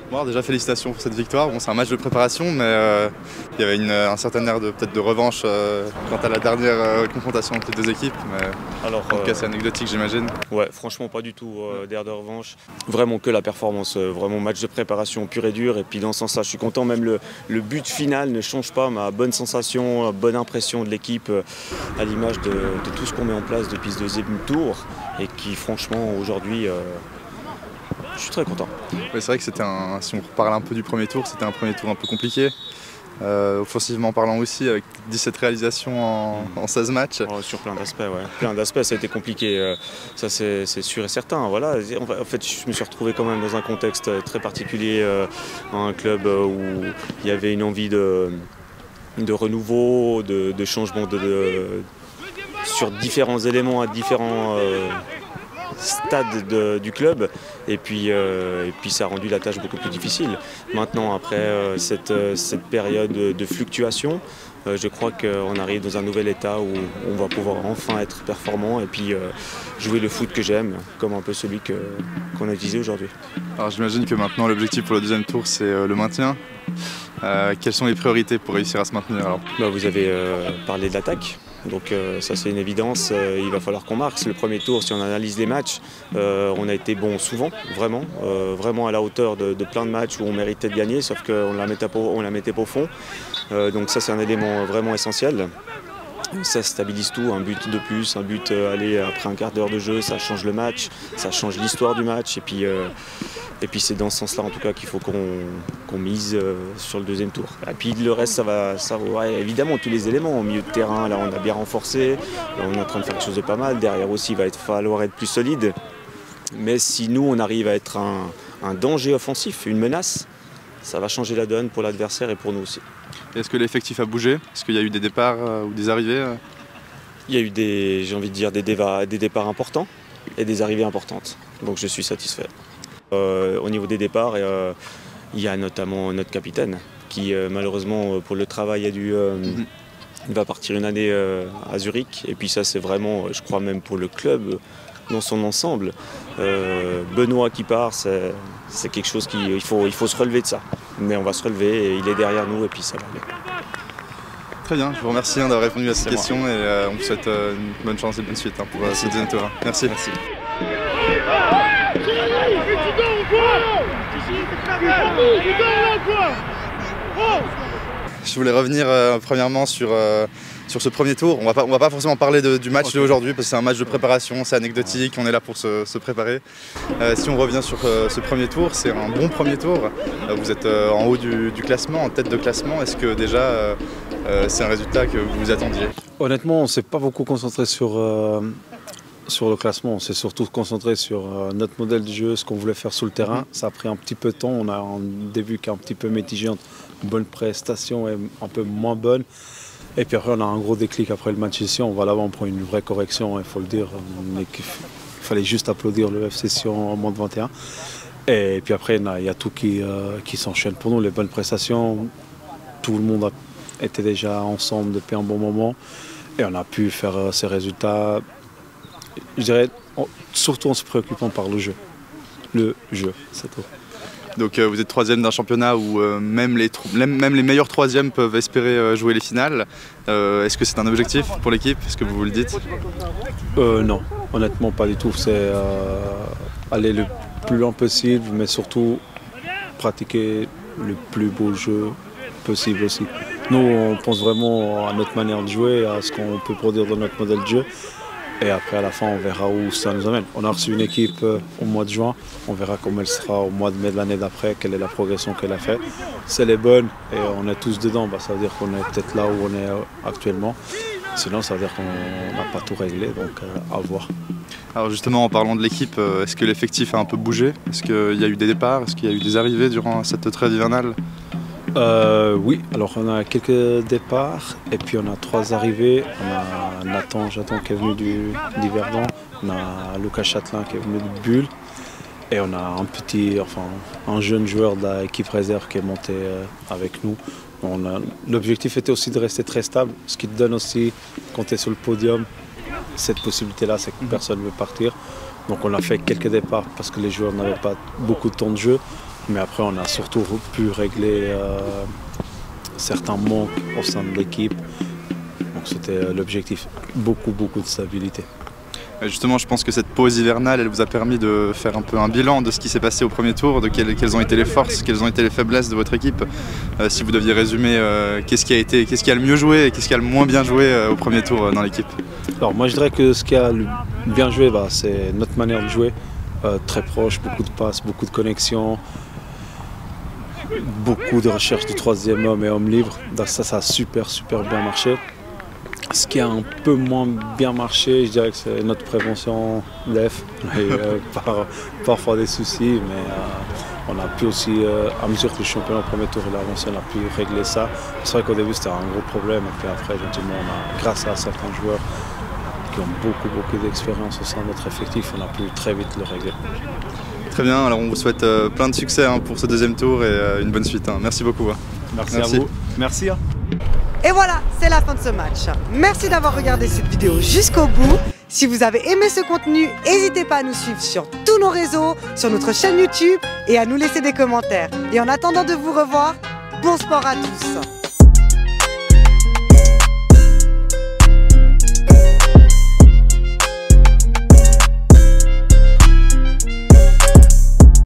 Bon, déjà félicitations pour cette victoire. Bon, c'est un match de préparation, mais il y avait un certain air peut-être de revanche quant à la dernière confrontation entre les deux équipes. Mais Alors, en tout cas, c'est anecdotique, j'imagine. ouais, franchement, pas du tout d'air de revanche. Vraiment que la performance, vraiment match de préparation pur et dur. Et puis dans ce sens-là, je suis content. Même le but final ne change pas ma bonne sensation, bonne impression de l'équipe à l'image de tout ce qu'on met en place depuis ce deuxième tour. Et qui, franchement, aujourd'hui, je suis très content. Ouais, c'est vrai que si on reparle un peu du premier tour, c'était un premier tour un peu compliqué. Offensivement parlant aussi, avec 17 réalisations en 16 matchs. Oh, sur plein d'aspects, ouais. Plein d'aspects, ça a été compliqué, ça c'est sûr et certain. Voilà. En fait, je me suis retrouvé quand même dans un contexte très particulier, un club où il y avait une envie de renouveau, de changement sur différents éléments à différents stade du club et puis ça a rendu la tâche beaucoup plus difficile. Maintenant, après cette période de fluctuation, je crois qu'on arrive dans un nouvel état où on va pouvoir enfin être performant et puis jouer le foot que j'aime, comme un peu celui qu'on a utilisé aujourd'hui. Alors j'imagine que maintenant l'objectif pour le deuxième tour c'est le maintien. Quelles sont les priorités pour réussir à se maintenir alors? Vous avez parlé de l'attaque. Donc ça c'est une évidence, il va falloir qu'on marque. Le premier tour, si on analyse les matchs, on a été bon souvent, vraiment à la hauteur de plein de matchs où on méritait de gagner, sauf qu'on la mettait pas au fond. Donc ça c'est un élément vraiment essentiel. Ça stabilise tout, un but de plus, un but aller après un quart d'heure de jeu, ça change le match, ça change l'histoire du match. Et puis c'est dans ce sens-là en tout cas qu'il faut qu'on mise sur le deuxième tour. Et puis le reste, ça va ouais, évidemment tous les éléments. Au milieu de terrain, là on a bien renforcé, là, on est en train de faire quelque chose de pas mal. Derrière aussi, il va falloir être plus solide. Mais si nous on arrive à être un danger offensif, une menace, ça va changer la donne pour l'adversaire et pour nous aussi. Est-ce que l'effectif a bougé? Est-ce qu'il y a eu des départs ou des arrivées? Il y a eu j'ai envie de dire, des départs importants et des arrivées importantes. Donc je suis satisfait. Au niveau des départs, il y a notamment notre capitaine qui malheureusement pour le travail il va partir une année à Zurich. Et puis ça c'est vraiment, je crois même pour le club dans son ensemble. Benoît qui part, c'est quelque chose il faut se relever de ça. Mais on va se relever et il est derrière nous et puis ça va aller. Très bien, je vous remercie d'avoir répondu à cette question et on vous souhaite une bonne chance et bonne suite pour ce deuxième tour. Merci. Je voulais revenir premièrement sur ce premier tour. On va pas forcément parler du match d'aujourd'hui parce que c'est un match de préparation, c'est anecdotique, on est là pour se préparer. Si on revient sur ce premier tour, c'est un bon premier tour. Vous êtes en haut du classement, en tête de classement. Est-ce que déjà c'est un résultat que vous vous attendiez? Honnêtement, on ne s'est pas beaucoup concentré sur le classement. On s'est surtout concentré sur notre modèle de jeu, ce qu'on voulait faire sur le terrain. Ça a pris un petit peu de temps. On a un début qui est un petit peu mitigé entre bonne prestation et un peu moins bonne. Et puis après, on a un gros déclic après le match ici. On va là-bas, on prend une vraie correction, il faut le dire. Il fallait juste applaudir le FC Sion en moins de 21. Et puis après, il y a tout qui s'enchaîne pour nous. Les bonnes prestations, tout le monde était déjà ensemble depuis un bon moment. Et on a pu faire ces résultats, je dirais, surtout en se préoccupant par le jeu. Le jeu, c'est tout. Donc vous êtes troisième d'un championnat où même les meilleurs troisièmes peuvent espérer jouer les finales. Est-ce que c'est un objectif pour l'équipe? Est-ce que vous le dites? Non, honnêtement pas du tout. C'est aller le plus loin possible, mais surtout pratiquer le plus beau jeu possible aussi. Nous, on pense vraiment à notre manière de jouer, à ce qu'on peut produire dans notre modèle de jeu. Et après, à la fin, on verra où ça nous amène. On a reçu une équipe au mois de juin. On verra comment elle sera au mois de mai de l'année d'après, quelle est la progression qu'elle a faite. Si elle est bonne et on est tous dedans, ça veut dire qu'on est peut-être là où on est actuellement. Sinon, ça veut dire qu'on n'a pas tout réglé, donc à voir. Alors justement, en parlant de l'équipe, est-ce que l'effectif a un peu bougé? Est-ce qu'il y a eu des départs? Est-ce qu'il y a eu des arrivées durant cette trêve hivernale? Oui, alors on a quelques départs et puis on a 3 arrivées. On a Nathan Jaton qui est venu du Verdon, on a Lucas Châtelain qui est venu de Bulle et on a un jeune joueur de l'équipe réserve qui est monté avec nous. L'objectif était aussi de rester très stable, ce qui te donne aussi, quand tu es sur le podium, cette possibilité-là, c'est que personne ne veut partir. Donc on a fait quelques départs parce que les joueurs n'avaient pas beaucoup de temps de jeu. Mais après, on a surtout pu régler certains manques au sein de l'équipe. Donc c'était l'objectif, beaucoup de stabilité. Justement, je pense que cette pause hivernale, elle vous a permis de faire un peu un bilan de ce qui s'est passé au premier tour, de quelles ont été les forces, quelles ont été les faiblesses de votre équipe. Si vous deviez résumer, qu'est-ce qui a le mieux joué et qu'est-ce qui a le moins bien joué au premier tour dans l'équipe? Alors moi je dirais que ce qui a bien joué, c'est notre manière de jouer, très proche, beaucoup de passes, beaucoup de connexions, beaucoup de recherche du troisième homme et homme libre. Donc ça a super bien marché. Ce qui a un peu moins bien marché, je dirais que c'est notre prévention d'EF. Parfois des soucis, mais on a pu aussi, à mesure que le championnat au premier tour il a avancé, on a pu régler ça. C'est vrai qu'au début c'était un gros problème, et puis après, gentiment, grâce à certains joueurs qui ont beaucoup d'expérience au sein de notre effectif, on a pu très vite le régler. Très bien, alors on vous souhaite plein de succès pour ce deuxième tour et une bonne suite. Merci beaucoup. Merci à vous. Merci. Et voilà, c'est la fin de ce match. Merci d'avoir regardé cette vidéo jusqu'au bout. Si vous avez aimé ce contenu, n'hésitez pas à nous suivre sur tous nos réseaux, sur notre chaîne YouTube et à nous laisser des commentaires. Et en attendant de vous revoir, bon sport à tous.